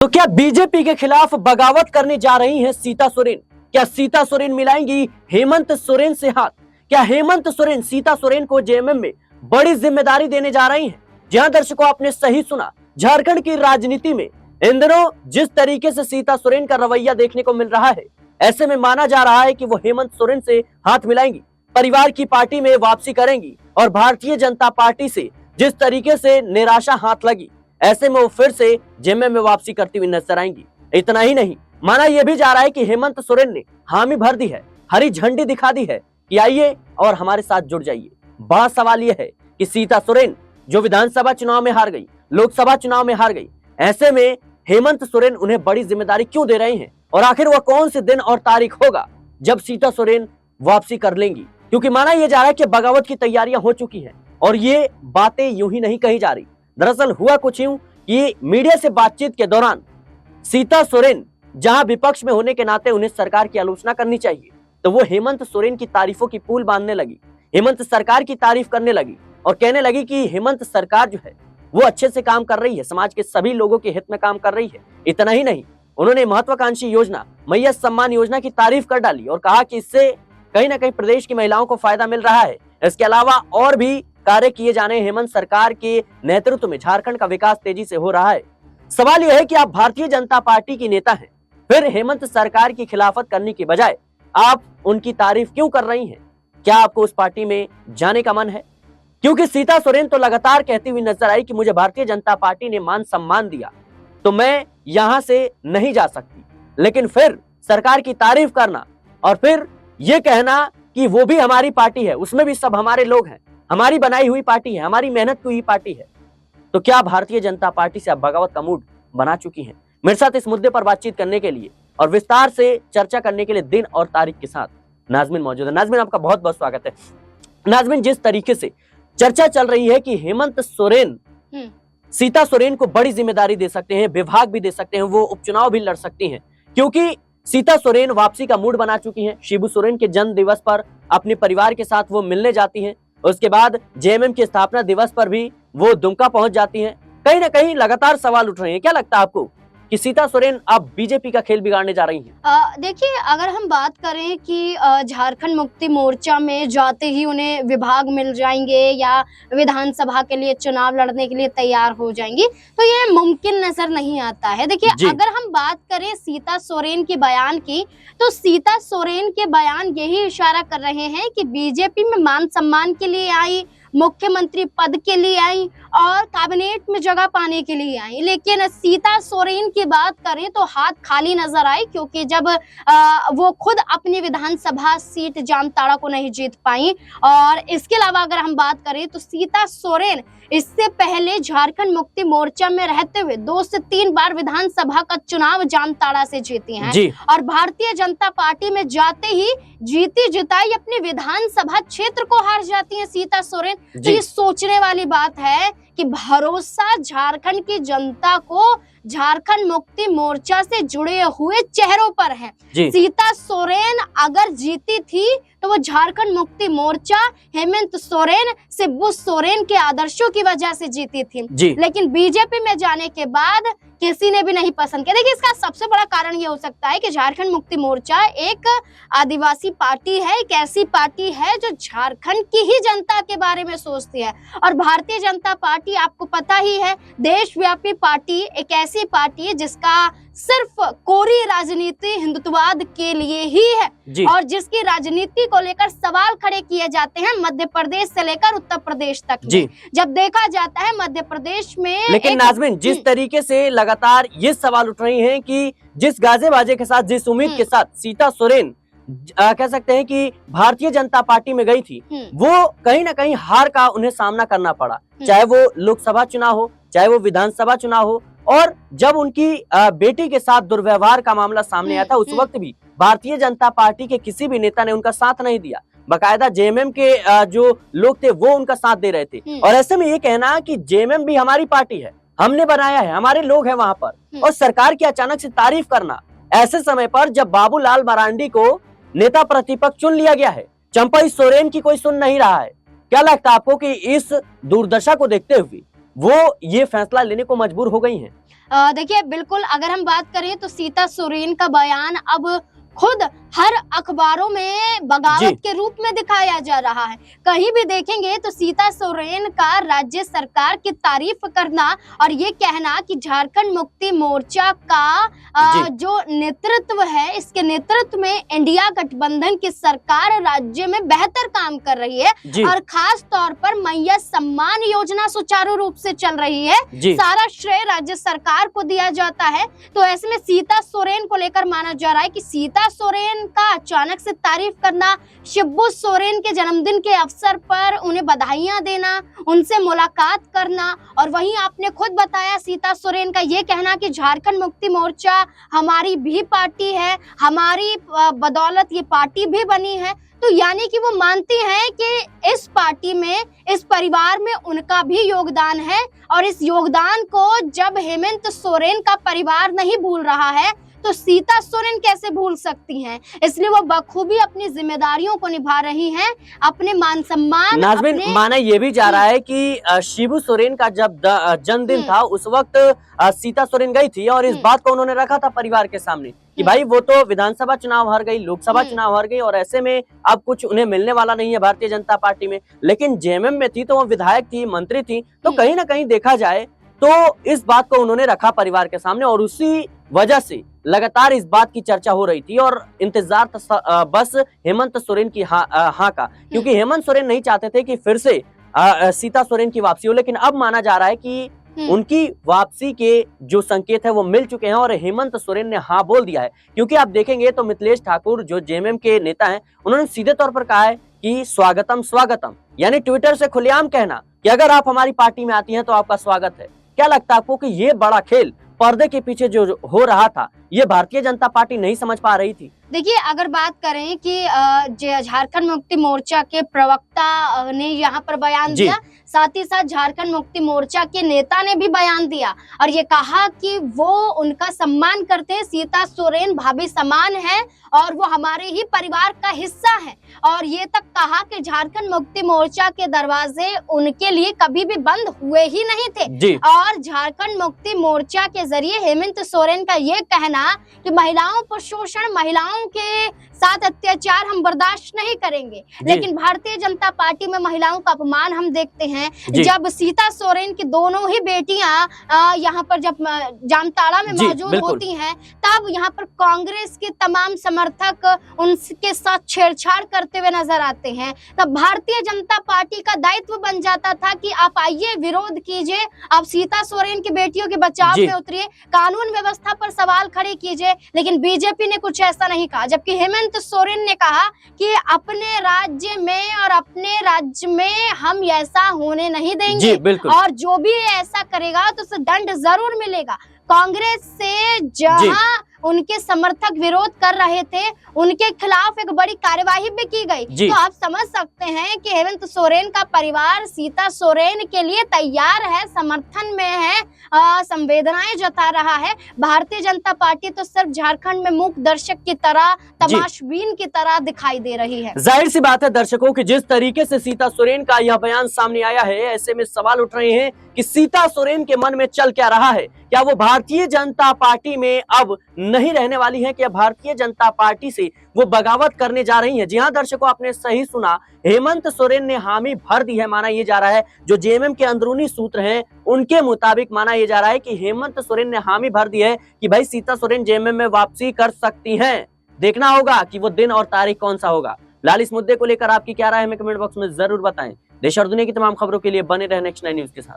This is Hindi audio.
तो क्या बीजेपी के खिलाफ बगावत करने जा रही हैं सीता सोरेन? क्या सीता सोरेन मिलाएंगी हेमंत सोरेन से हाथ? क्या हेमंत सोरेन सीता सोरेन को जेएमएम में बड़ी जिम्मेदारी देने जा रही हैं? जहां दर्शकों आपने सही सुना, झारखंड की राजनीति में इन दिनों जिस तरीके से सीता सोरेन का रवैया देखने को मिल रहा है, ऐसे में माना जा रहा है कि वो हेमंत सोरेन से हाथ मिलाएंगी, परिवार की पार्टी में वापसी करेंगी और भारतीय जनता पार्टी से जिस तरीके से निराशा हाथ लगी, ऐसे में वो फिर से जेएमएम में वापसी करती हुई नजर आएंगी। इतना ही नहीं, माना यह भी जा रहा है कि हेमंत सोरेन ने हामी भर दी है, हरी झंडी दिखा दी है कि आइए और हमारे साथ जुड़ जाइए। बड़ा सवाल यह है कि सीता सोरेन जो विधानसभा चुनाव में हार गई, लोकसभा चुनाव में हार गई, ऐसे में हेमंत सोरेन उन्हें बड़ी जिम्मेदारी क्यों दे रहे हैं और आखिर वह कौन से दिन और तारीख होगा जब सीता सोरेन वापसी कर लेंगी? क्योंकि माना यह जा रहा है कि बगावत की तैयारियां हो चुकी हैं और ये बातें यूं ही नहीं कही जा रही। दरअसल हुआ कुछ यूं कि मीडिया से बातचीत के दौरान सीता सोरेन जहां विपक्ष में होने के नाते उन्हें सरकार की आलोचना करनी चाहिए, तो वो हेमंत सोरेन की तारीफों की पुल बांधने लगी, हेमंत सरकार की तारीफ करने लगी और कहने लगी कि हेमंत सरकार जो है वो अच्छे से काम कर रही है, समाज के सभी लोगों के हित में काम कर रही है। इतना ही नहीं, उन्होंने महत्वाकांक्षी योजना मैया सम्मान योजना की तारीफ कर डाली और कहा कि इससे कहीं ना कहीं प्रदेश की महिलाओं को फायदा मिल रहा है। इसके अलावा और भी कार्य किए जाने हेमंत सरकार के नेतृत्व में झारखंड का विकास तेजी से हो रहा है। सवाल यह है कि आप भारतीय जनता पार्टी की नेता हैं, फिर हेमंत सरकार की खिलाफत करने की बजाय आप उनकी तारीफ क्यों कर रही हैं? क्या आपको उस पार्टी में जाने का मन है? क्योंकि सीता सोरेन तो लगातार कहती हुई नजर आई कि मुझे भारतीय जनता पार्टी ने मान सम्मान दिया तो मैं यहां से नहीं जा सकती, लेकिन फिर सरकार की तारीफ करना और फिर यह कहना कि वो भी हमारी पार्टी है, उसमें भी सब हमारे लोग हैं, हमारी बनाई हुई पार्टी है, हमारी मेहनत की हुई पार्टी है, तो क्या भारतीय जनता पार्टी से आप बगावत का मूड बना चुकी हैं? मेरे साथ इस मुद्दे पर बातचीत करने के लिए और विस्तार से चर्चा करने के लिए दिन और तारीख के साथ नाजमीन मौजूद है। नाजमीन, आपका बहुत बहुत स्वागत है। नाजमीन, जिस तरीके से चर्चा चल रही है कि हेमंत सोरेन सीता सोरेन को बड़ी जिम्मेदारी दे सकते हैं, विभाग भी दे सकते हैं, वो उपचुनाव भी लड़ सकती हैं, क्योंकि सीता सोरेन वापसी का मूड बना चुकी हैं। शिबू सोरेन के जन्म दिवस पर अपने परिवार के साथ वो मिलने जाती हैं, उसके बाद जेएमएम के स्थापना दिवस पर भी वो दुमका पहुंच जाती हैं। कहीं ना कहीं लगातार सवाल उठ रहे हैं, क्या लगता है आपको कि सीता सोरेन अब बीजेपी का खेल बिगाड़ने जा रही हैं? देखिए, अगर हम बात करें कि झारखंड मुक्ति मोर्चा में जाते ही उन्हें विभाग मिल जाएंगे या विधानसभा के लिए चुनाव लड़ने के लिए तैयार हो जाएंगी, तो ये मुमकिन नजर नहीं आता है। देखिए, अगर हम बात करें सीता सोरेन के बयान की, तो सीता सोरेन के बयान यही इशारा कर रहे हैं कि बीजेपी में मान सम्मान के लिए आई, मुख्यमंत्री पद के लिए आई और कैबिनेट में जगह पाने के लिए आई। लेकिन सीता सोरेन की बात करें तो हाथ खाली नजर आई, क्योंकि जब वो खुद अपनी विधानसभा सीट जामताड़ा को नहीं जीत पाई। और इसके अलावा अगर हम बात करें तो सीता सोरेन इससे पहले झारखंड मुक्ति मोर्चा में रहते हुए 2 से 3 बार विधानसभा का चुनाव जामताड़ा से जीती हैं और भारतीय जनता पार्टी में जाते ही जीती जिताई अपने विधानसभा क्षेत्र को हार जाती हैं सीता सोरेन। तो ये सोचने वाली बात है कि भरोसा झारखंड की जनता को झारखंड मुक्ति मोर्चा से जुड़े हुए चेहरों पर है। सीता सोरेन अगर जीती थी तो वो झारखंड मुक्ति मोर्चा हेमंत सोरेन, शिबू सोरेन के आदर्शों की वजह से जीती थी, लेकिन बीजेपी में जाने के बाद किसी ने भी नहीं पसंद किया। देखिए, इसका सबसे बड़ा कारण ये हो सकता है कि झारखंड मुक्ति मोर्चा एक आदिवासी पार्टी है, एक ऐसी पार्टी है जो झारखंड की ही जनता के बारे में सोचती है। और भारतीय जनता पार्टी आपको पता ही है, देशव्यापी पार्टी, एक ऐसी पार्टी है जिसका सिर्फ कोरी राजनीति हिंदुत्ववाद के लिए ही है और जिसकी राजनीति को लेकर सवाल खड़े किए जाते हैं मध्य प्रदेश से लेकर उत्तर प्रदेश तक। जब देखा जाता है मध्य प्रदेश में, लेकिन नाजमीन, जिस तरीके से लगातार ये सवाल उठ रही हैं कि जिस गाजे बाजे के साथ, जिस उम्मीद के साथ सीता सोरेन कह सकते हैं कि भारतीय जनता पार्टी में गई थी, वो कहीं ना कहीं हार का उन्हें सामना करना पड़ा, चाहे वो लोकसभा चुनाव हो, चाहे वो विधानसभा चुनाव हो। और जब उनकी बेटी के साथ दुर्व्यवहार का मामला सामने आया था, उस वक्त भी भारतीय जनता पार्टी के किसी भी नेता ने उनका साथ नहीं दिया, बाकायदा जेएमएम के जो लोग थे वो उनका साथ दे रहे थे। और ऐसे में ये कहना कि जेएमएम भी हमारी पार्टी है, हमने बनाया है, हमारे लोग हैं वहां पर, और सरकार की अचानक से तारीफ करना ऐसे समय पर जब बाबूलाल मरांडी को नेता प्रतिपक्ष चुन लिया गया है, चंपई सोरेन की कोई सुन नहीं रहा है। क्या लगता है आपको कि इस दुर्दशा को देखते हुए वो ये फैसला लेने को मजबूर हो गई हैं। देखिए, बिल्कुल अगर हम बात करें तो सीता सोरेन का बयान अब खुद हर अखबारों में बगावत के रूप में दिखाया जा रहा है। कहीं भी देखेंगे तो सीता सोरेन का राज्य सरकार की तारीफ करना और ये कहना कि झारखंड मुक्ति मोर्चा का जो नेतृत्व है, इसके नेतृत्व में इंडिया गठबंधन की सरकार राज्य में बेहतर काम कर रही है और खास तौर पर मैया सम्मान योजना सुचारू रूप से चल रही है। सारा श्रेय राज्य सरकार को दिया जाता है। तो ऐसे में सीता सोरेन को लेकर माना जा रहा है कि सीता सोरेन का अचानक से तारीफ करना, शिबू सोरेन के जन्मदिन के अवसर पर उन्हें बधाइयां देना, उनसे मुलाकात करना और वहीं आपने खुद बताया सीता सोरेन का ये कहना कि झारखंड मुक्ति मोर्चा हमारी भी पार्टी है, हमारी बदौलत ये पार्टी भी बनी है। तो यानी कि वो मानती हैं कि इस पार्टी में, इस परिवार में उनका भी योगदान है और इस योगदान को जब हेमंत सोरेन का परिवार नहीं भूल रहा है तो सीता सोरेन कैसे भूल सकती हैं। इसलिए वो बखूबी अपनी जिम्मेदारियों को निभा रही हैं, अपने मान सम्मान। नाज़मीन, माना ये भी जा रहा है कि शिबू सोरेन का जब जन्मदिन था उस वक्त सीता सोरेन गई थी और इस बात को उन्होंने रखा था परिवार के सामने कि भाई वो तो विधानसभा चुनाव हार गई, लोकसभा चुनाव हार गई और ऐसे में अब कुछ उन्हें मिलने वाला नहीं है भारतीय जनता पार्टी में। लेकिन जेएमएम में थी तो वो विधायक थी, मंत्री थी, तो कहीं ना कहीं देखा जाए तो इस बात को उन्होंने रखा परिवार के सामने और उसी वजह से लगातार इस बात की चर्चा हो रही थी और इंतजार था बस हेमंत सोरेन की हाँ का, क्योंकि हेमंत सोरेन नहीं चाहते थे कि फिर से सीता सोरेन की वापसी हो। लेकिन अब माना जा रहा है कि उनकी वापसी के जो संकेत है वो मिल चुके हैं और हेमंत सोरेन ने हाँ बोल दिया है। क्योंकि आप देखेंगे तो मिथिलेश ठाकुर जो जेएमएम के नेता हैं, उन्होंने सीधे तौर पर कहा है कि स्वागतम स्वागतम, यानी ट्विटर से खुलेआम कहना कि अगर आप हमारी पार्टी में आती हैं तो आपका स्वागत है। क्या लगता है आपको कि ये बड़ा खेल पर्दे के पीछे जो हो रहा था ये भारतीय जनता पार्टी नहीं समझ पा रही थी? देखिए, अगर बात करें कि झारखंड मुक्ति मोर्चा के प्रवक्ता ने यहाँ पर बयान दिया, साथ ही साथ झारखंड मुक्ति मोर्चा के नेता ने भी बयान दिया और ये कहा कि वो उनका सम्मान करते हैं, सीता सोरेन भाभी समान है और वो हमारे ही परिवार का हिस्सा है। और ये तक कहा कि झारखंड मुक्ति मोर्चा के दरवाजे उनके लिए कभी भी बंद हुए ही नहीं थे। और झारखंड मुक्ति मोर्चा के जरिए हेमंत सोरेन का ये कहना कि महिलाओं पर शोषण, महिलाओं के साथ अत्याचार हम बर्दाश्त नहीं करेंगे। लेकिन भारतीय जनता पार्टी में महिलाओं का अपमान हम देखते हैं। जब सीता सोरेन की दोनों ही बेटियां यहाँ पर जब जामताड़ा में मौजूद होती हैं, तब यहाँ पर कांग्रेस के तमाम समर्थक उनके साथ छेड़छाड़ करते हुए नजर आते हैं। तब भारतीय जनता पार्टी का दायित्व बन जाता था कि आप आइए, विरोध कीजिए, आप सीता सोरेन की बेटियों के बचाव में उतरिए, कानून व्यवस्था पर सवाल खड़े कीजिए। लेकिन बीजेपी ने कुछ ऐसा नहीं कहा, जबकि हेमंत सोरेन ने कहा कि अपने राज्य में और अपने राज्य में हम ऐसा होने नहीं देंगे और जो भी ऐसा करेगा तो उसे दंड जरूर मिलेगा। कांग्रेस से जहां उनके समर्थक विरोध कर रहे थे, उनके खिलाफ एक बड़ी कार्यवाही भी की गई। तो आप समझ सकते हैं कि हेमंत सोरेन का परिवार सीता सोरेन के लिए तैयार है, समर्थन में है, संवेदनाएं जता रहा है। भारतीय जनता पार्टी तो सिर्फ झारखंड में मूक दर्शक की तरह, तमाशबीन की तरह दिखाई दे रही है। जाहिर सी बात है दर्शकों की जिस तरीके से सीता सोरेन का यह बयान सामने आया है, ऐसे में सवाल उठ रहे हैं कि सीता सोरेन के मन में चल क्या रहा है। क्या वो भारतीय जनता पार्टी में अब नहीं रहने वाली है? क्या भारतीय जनता पार्टी से वो बगावत करने जा रही है? जी हाँ दर्शकों, आपने सही सुना, हेमंत सोरेन ने हामी भर दी है। माना ये जा रहा है, जो जेएमएम के अंदरूनी सूत्र हैं उनके मुताबिक माना ये जा रहा है कि हेमंत सोरेन ने हामी भर दी है कि भाई सीता सोरेन जेएमएम में वापसी कर सकती हैं। देखना होगा कि वो दिन और तारीख कौन सा होगा। लाल, इस मुद्दे को लेकर आपकी क्या राय है हमें कमेंट बॉक्स में जरूर बताएं। देश और दुनिया की तमाम खबरों के लिए बने रहे नेक्स्ट 9 न्यूज के साथ।